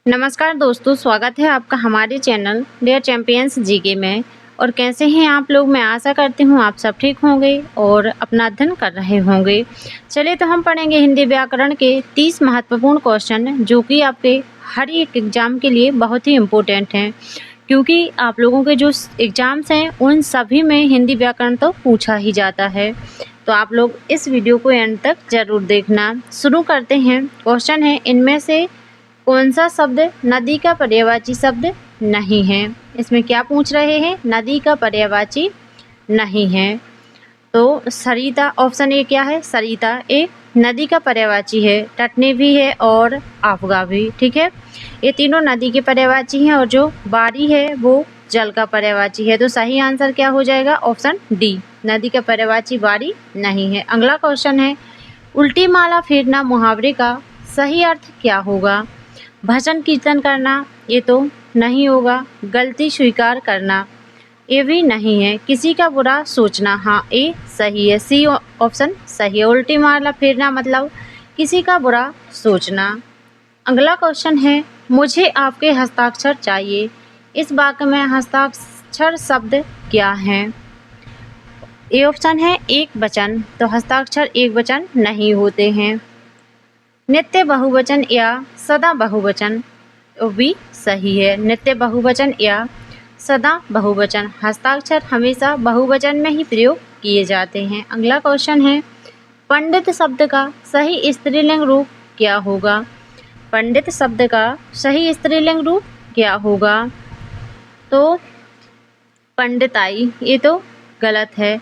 नमस्कार दोस्तों, स्वागत है आपका हमारे चैनल डियर चैंपियंस जीके में। और कैसे हैं आप लोग? मैं आशा करती हूँ आप सब ठीक होंगे और अपना अध्ययन कर रहे होंगे। चलिए तो हम पढ़ेंगे हिंदी व्याकरण के 30 महत्वपूर्ण क्वेश्चन, जो कि आपके हर एक एग्ज़ाम के लिए बहुत ही इम्पोर्टेंट हैं, क्योंकि आप लोगों के जो एग्ज़ाम्स हैं उन सभी में हिंदी व्याकरण तो पूछा ही जाता है। तो आप लोग इस वीडियो को एंड तक ज़रूर देखना। शुरू करते हैं। क्वेश्चन है, इनमें से कौन सा शब्द नदी का पर्यायवाची शब्द नहीं है? इसमें क्या पूछ रहे हैं? नदी का पर्यायवाची नहीं है। तो सरिता, ऑप्शन ए क्या है? सरिता एक नदी का पर्यायवाची है, टटनी भी है और आपगा भी। ठीक है, ये तीनों नदी के पर्यायवाची हैं और जो बारी है वो जल का पर्यायवाची है। तो सही आंसर क्या हो जाएगा? ऑप्शन डी, नदी का पर्यायवाची बारी नहीं है। अगला क्वेश्चन है, उल्टी माला फेरना मुहावरे का सही अर्थ क्या होगा? भजन कीर्तन करना, ये तो नहीं होगा। गलती स्वीकार करना, ये भी नहीं है। किसी का बुरा सोचना, हाँ ये सही है, सी ऑप्शन सही है। उल्टी माला फेरना मतलब किसी का बुरा सोचना। अगला क्वेश्चन है, मुझे आपके हस्ताक्षर चाहिए, इस वाक्य में हस्ताक्षर शब्द क्या है? ए ऑप्शन है एक वचन, तो हस्ताक्षर एक वचन नहीं होते हैं। नित्य बहुवचन या सदा बहुवचन, वो भी सही है। नित्य बहुवचन या सदा बहुवचन, हस्ताक्षर हमेशा बहुवचन में ही प्रयोग किए जाते हैं। अगला क्वेश्चन है, पंडित शब्द का सही स्त्रीलिंग रूप क्या होगा? पंडित शब्द का सही स्त्रीलिंग रूप क्या होगा? तो पंडिताई, ये तो गलत है।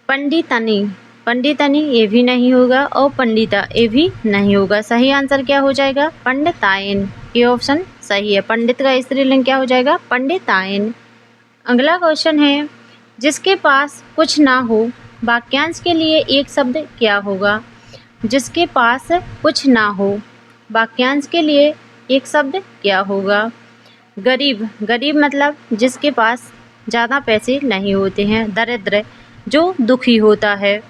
पंडितनी, पंडितनी ये भी नहीं होगा और पंडिता ये भी नहीं होगा। सही आंसर क्या हो जाएगा? पंडितायन, ये ऑप्शन सही है। पंडित का स्त्रीलिंग क्या हो जाएगा? पंडितायन। अगला क्वेश्चन है, जिसके पास कुछ ना हो, वाक्यांश के लिए एक शब्द क्या होगा? जिसके पास कुछ ना हो, वाक्यांश के लिए एक शब्द क्या होगा? गरीब, गरीब मतलब जिसके पास ज़्यादा पैसे नहीं होते हैं। दरिद्र, जो दुखी होता है।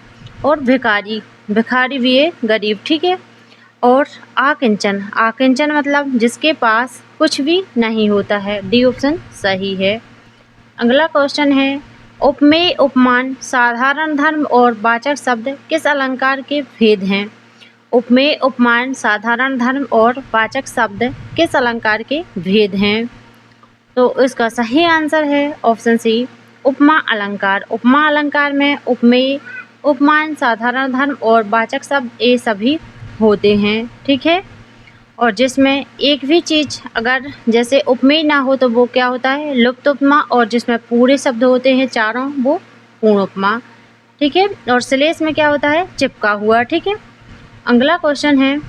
और भिखारी, भिखारी भी है गरीब। ठीक है। और आकिंचन, आकिंचन मतलब जिसके पास कुछ भी नहीं होता है। डी ऑप्शन सही है। अगला क्वेश्चन है, उपमेय उपमान साधारण धर्म और वाचक शब्द किस अलंकार के भेद हैं? उपमेय उपमान साधारण धर्म और वाचक शब्द किस अलंकार के भेद हैं? तो इसका सही आंसर है ऑप्शन सी, उपमा अलंकार। उपमा अलंकार में उपमेय उपमान साधारण धर्म और वाचक शब्द ये सभी होते हैं। ठीक है। और जिसमें एक भी चीज़ अगर जैसे उपमेय ना हो तो वो क्या होता है? लुप्त उपमा। और जिसमें पूरे शब्द होते हैं चारों, वो पूर्ण उपमा। ठीक है। और श्लेष में क्या होता है? चिपका हुआ। ठीक है। अगला क्वेश्चन है,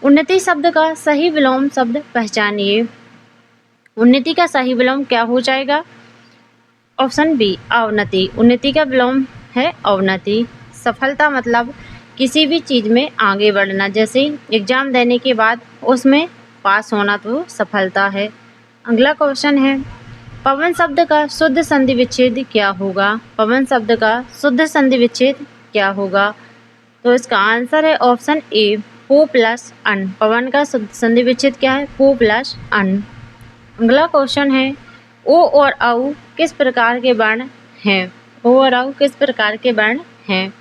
उन्नति शब्द का सही विलोम शब्द पहचानिए। उन्नति का सही विलोम क्या हो जाएगा? ऑप्शन बी, अवनति। उन्नति का विलोम है अवनति। सफलता मतलब किसी भी चीज़ में आगे बढ़ना, जैसे एग्ज़ाम देने के बाद उसमें पास होना, तो सफलता है। अगला क्वेश्चन है, पवन शब्द का शुद्ध संधि विच्छेद क्या होगा? पवन शब्द का शुद्ध संधि विच्छेद क्या होगा? तो इसका आंसर है ऑप्शन ए, पो प्लस अन। पवन का शुद्ध संधि विच्छेद क्या है? पो प्लस अन। अगला क्वेश्चन है, ओ और औ किस प्रकार के वर्ण हैं? ओ और औ किस प्रकार के वर्ण हैं?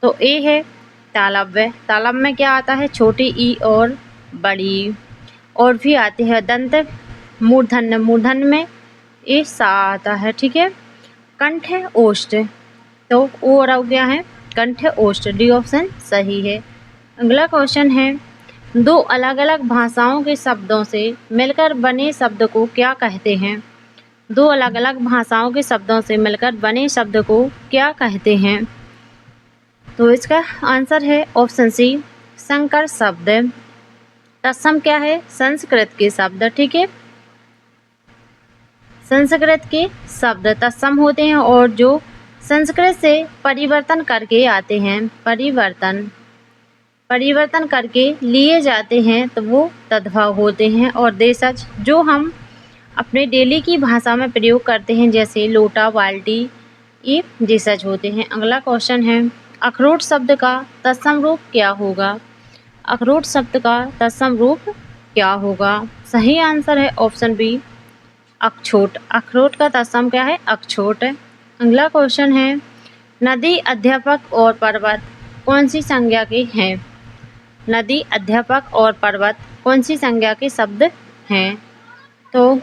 तो ए है तालव्य। तालब में क्या आता है? छोटी ई और बड़ी। और भी आते हैं दंत मूर्धन्य। मूर्धन्य में ए सा आता है। ठीक है। कंठ है ओष्ठ, तो ओ और औ क्या है? कंठ ओष्ठ। डी ऑप्शन सही है। अगला क्वेश्चन है, दो अलग अलग भाषाओं के शब्दों से मिलकर बने शब्द को क्या कहते हैं? दो अलग अलग भाषाओं के शब्दों से मिलकर बने शब्द को क्या कहते हैं? तो इसका आंसर है ऑप्शन सी, संकर शब्द। तत्सम क्या है? संस्कृत के शब्द। ठीक है। संस्कृत के शब्द तत्सम होते हैं और जो संस्कृत से परिवर्तन करके आते हैं, परिवर्तन करके लिए जाते हैं, तो वो तद्भव होते हैं। और देशज जो हम अपने डेली की भाषा में प्रयोग करते हैं, जैसे लोटा, बाल्टी, ये देशज होते हैं। अगला क्वेश्चन है, अखरोट शब्द का तत्सम रूप क्या होगा? अखरोट शब्द का तत्सम रूप क्या होगा? सही आंसर है ऑप्शन बी अखरोट। अखरोट का तत्सम क्या है? अखरोट। अगला क्वेश्चन है, नदी, अध्यापक और पर्वत कौन सी संज्ञा के हैं? नदी, अध्यापक और पर्वत कौन सी संज्ञा के शब्द हैं? तो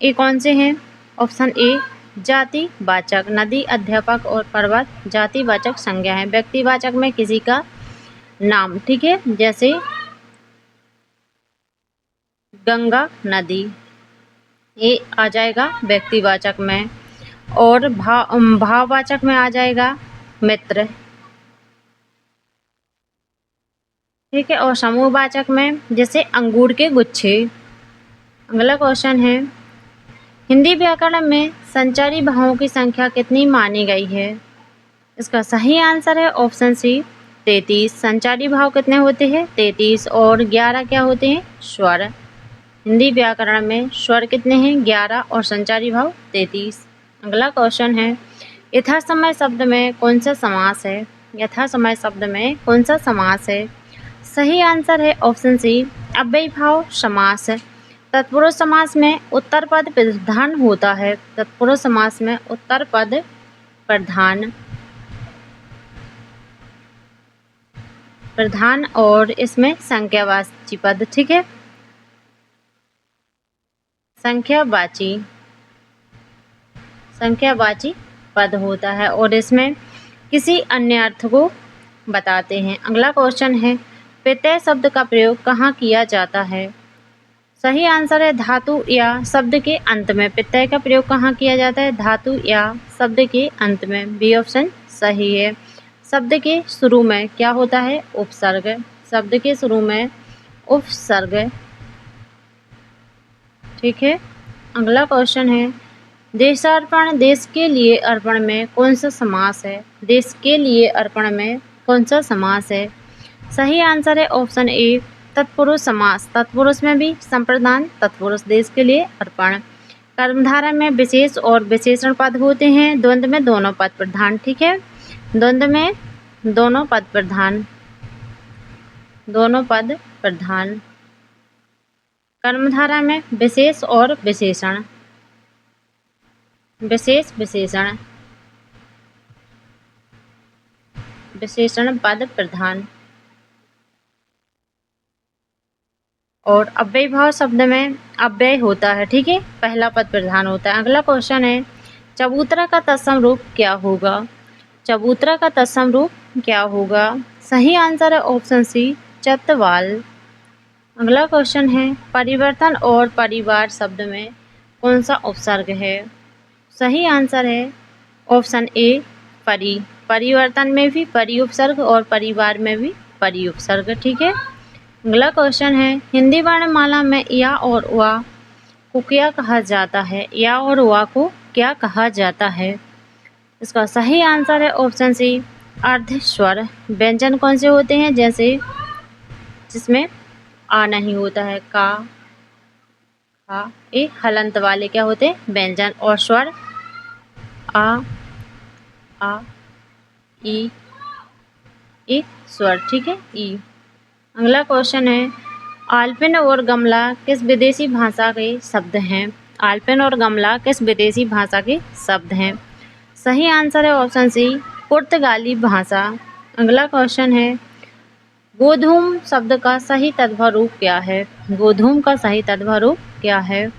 ये कौन से हैं? ऑप्शन ए जातिवाचक। नदी, अध्यापक और पर्वत जातिवाचक संज्ञा है। व्यक्तिवाचक में किसी का नाम, ठीक है, जैसे गंगा नदी, ये आ जाएगा व्यक्तिवाचक में। और भाववाचक में आ जाएगा मित्र, ठीक है। और समूहवाचक में जैसे अंगूर के गुच्छे। अगला क्वेश्चन है, हिंदी व्याकरण में संचारी भावों की संख्या कितनी मानी गई है? इसका सही आंसर है ऑप्शन सी 33। संचारी भाव कितने होते हैं? 33। और 11 क्या होते हैं? स्वर। हिंदी व्याकरण में स्वर कितने हैं? 11 और संचारी भाव 33। अगला क्वेश्चन है, यथासमय शब्द में कौन सा समास है? यथासमय शब्द में कौन सा समास है? सही आंसर है ऑप्शन सी अव्ययी भाव समास। तत्पुरुष समास में उत्तर पद प्रधान होता है। तत्पुरुष समास में उत्तर पद प्रधान और इसमें संख्यावाची पद, ठीक है, संख्यावाची पद होता है और इसमें किसी अन्य अर्थ को बताते हैं। अगला क्वेश्चन है, प्रत्यय शब्द का प्रयोग कहाँ किया जाता है? सही आंसर है धातु या शब्द के अंत में। प्रत्यय का प्रयोग कहाँ किया जाता है? धातु या शब्द के अंत में। बी ऑप्शन सही है। शब्द के शुरू में क्या होता है? उपसर्ग। शब्द के शुरू में उपसर्ग, ठीक है। अगला क्वेश्चन है, देशार्पण, देश के लिए अर्पण में कौन सा समास है? देश के लिए अर्पण में कौन सा समास है? सही आंसर है ऑप्शन ए तत्पुरुष समास। तत्पुरुष में भी संप्रदान तत्पुरुष, देश के लिए अर्पण। कर्मधारय में विशेष और विशेषण पद होते हैं। द्वंद्व में दोनों पद प्रधान, ठीक है। द्वंद्व में दोनों पद प्रधान। कर्मधारय में विशेष और विशेषण, विशेषण पद प्रधान। और अव्ययी भाव शब्द में अव्यय होता है, ठीक है, पहला पद प्रधान होता है। अगला क्वेश्चन है, चबूतरा का तत्सम रूप क्या होगा? चबूतरा का तत्सम रूप क्या होगा? सही आंसर है ऑप्शन सी चतवाल। अगला क्वेश्चन है, परिवर्तन और परिवार शब्द में कौन सा उपसर्ग है? सही आंसर है ऑप्शन ए परि। परिवर्तन में भी परि उपसर्ग और परिवार में भी परि उपसर्ग, ठीक है। अगला क्वेश्चन है, हिंदी वर्णमाला में या और वा को क्या कहा जाता है? या और वा को क्या कहा जाता है? इसका सही आंसर है ऑप्शन सी अर्ध स्वर। व्यंजन कौन से होते हैं? जैसे जिसमें आ नहीं होता है, का, खा, ए हलंत वाले क्या होते हैं? व्यंजन। और स्वर आ, ई स्वर, ठीक है, ई। अगला क्वेश्चन है, आलपिन और गमला किस विदेशी भाषा के शब्द हैं? आलपिन और गमला किस विदेशी भाषा के शब्द हैं? सही आंसर है ऑप्शन सी पुर्तगाली भाषा। अगला क्वेश्चन है, गोधूम शब्द का सही तद्भव रूप क्या है? गोधूम का सही तद्भव रूप क्या है?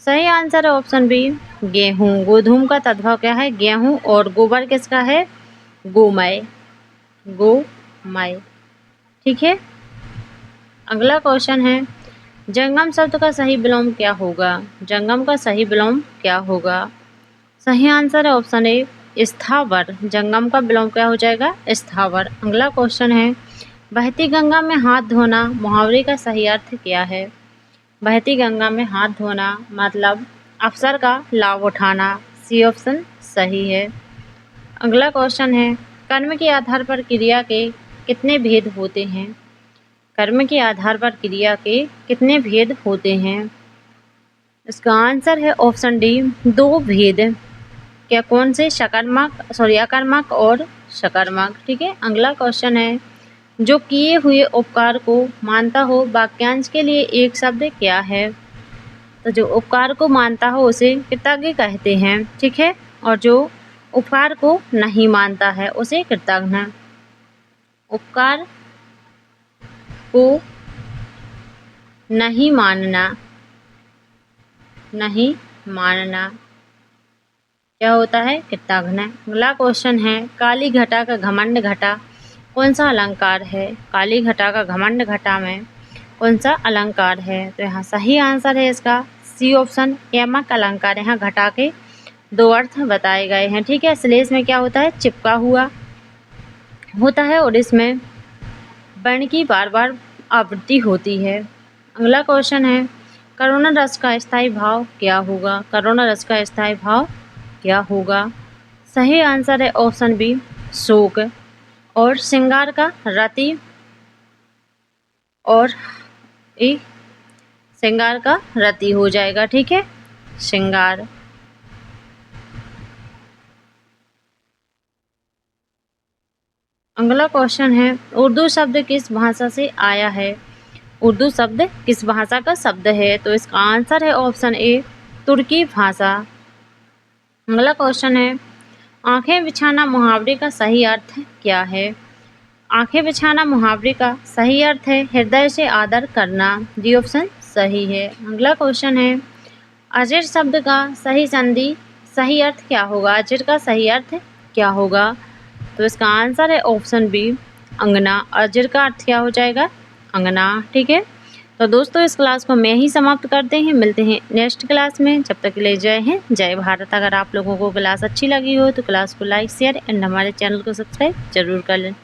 सही आंसर है ऑप्शन बी गेहूँ। गोधूम का तद्भव क्या है? गेहूँ। और गोबर किसका है? गोमय, ठीक है। अगला क्वेश्चन है, जंगम शब्द का सही विलोम क्या होगा? जंगम का सही विलोम क्या होगा? सही आंसर है ऑप्शन ए स्थावर। जंगम का विलोम क्या हो जाएगा? स्थावर। अगला क्वेश्चन है, बहती गंगा में हाथ धोना मुहावरे का सही अर्थ क्या है? बहती गंगा में हाथ धोना मतलब अवसर का लाभ उठाना। सी ऑप्शन सही है। अगला क्वेश्चन है, कर्म के आधार पर क्रिया के कितने भेद होते हैं? कर्म के आधार पर क्रिया के कितने भेद होते हैं? इसका आंसर है ऑप्शन डी 2 भेद। क्या कौन से? अकर्मक और सकर्मक, ठीक है। अगला क्वेश्चन है, जो किए हुए उपकार को मानता हो। वाक्यांश के लिए एक शब्द क्या है? तो जो उपकार को मानता हो उसे कृतज्ञ कहते हैं, ठीक है। और जो उपकार को नहीं मानता है उसे कृतघ्न। उपकार को नहीं मानना, नहीं मानना क्या होता है? कृतघ्न। अगला क्वेश्चन है, काली घटा का घमंड घटा कौन सा अलंकार है? काली घटा का घमंड घटा में कौन सा अलंकार है? तो यहाँ सही आंसर है इसका सी ऑप्शन, यमक अलंकार। यहाँ घटा के दो अर्थ बताए गए हैं, ठीक है। श्लेष में क्या होता है? चिपका हुआ होता है और इसमें वर्ण की बार बार आवृत्ति होती है। अगला क्वेश्चन है, करुणा रस का स्थायी भाव क्या होगा? करुणा रस का स्थायी भाव क्या होगा? सही आंसर है ऑप्शन बी, शोक। और श्रृंगार का रति, और श्रृंगार का रति हो जाएगा, ठीक है, श्रृंगार। अगला क्वेश्चन है, उर्दू शब्द किस भाषा से आया है? उर्दू शब्द किस भाषा का शब्द है? तो इसका आंसर है ऑप्शन ए, तुर्की भाषा। अगला क्वेश्चन है, आंखें बिछाना मुहावरे का सही अर्थ क्या है? आंखें बिछाना मुहावरे का सही अर्थ है हृदय से आदर करना। डी ऑप्शन सही है। अगला क्वेश्चन है, अजिर शब्द का सही संधि सही अर्थ क्या होगा? अजिर का सही अर्थ क्या होगा? तो इसका आंसर है ऑप्शन बी, अंगना। अजिर का अर्थ क्या हो जाएगा? अंगना, ठीक है। तो दोस्तों इस क्लास को मैं ही समाप्त करते हैं, मिलते हैं नेक्स्ट क्लास में। जब तक के लिए जय हिंद, जय भारत। अगर आप लोगों को क्लास अच्छी लगी हो तो क्लास को लाइक शेयर एंड हमारे चैनल को सब्सक्राइब जरूर कर लें।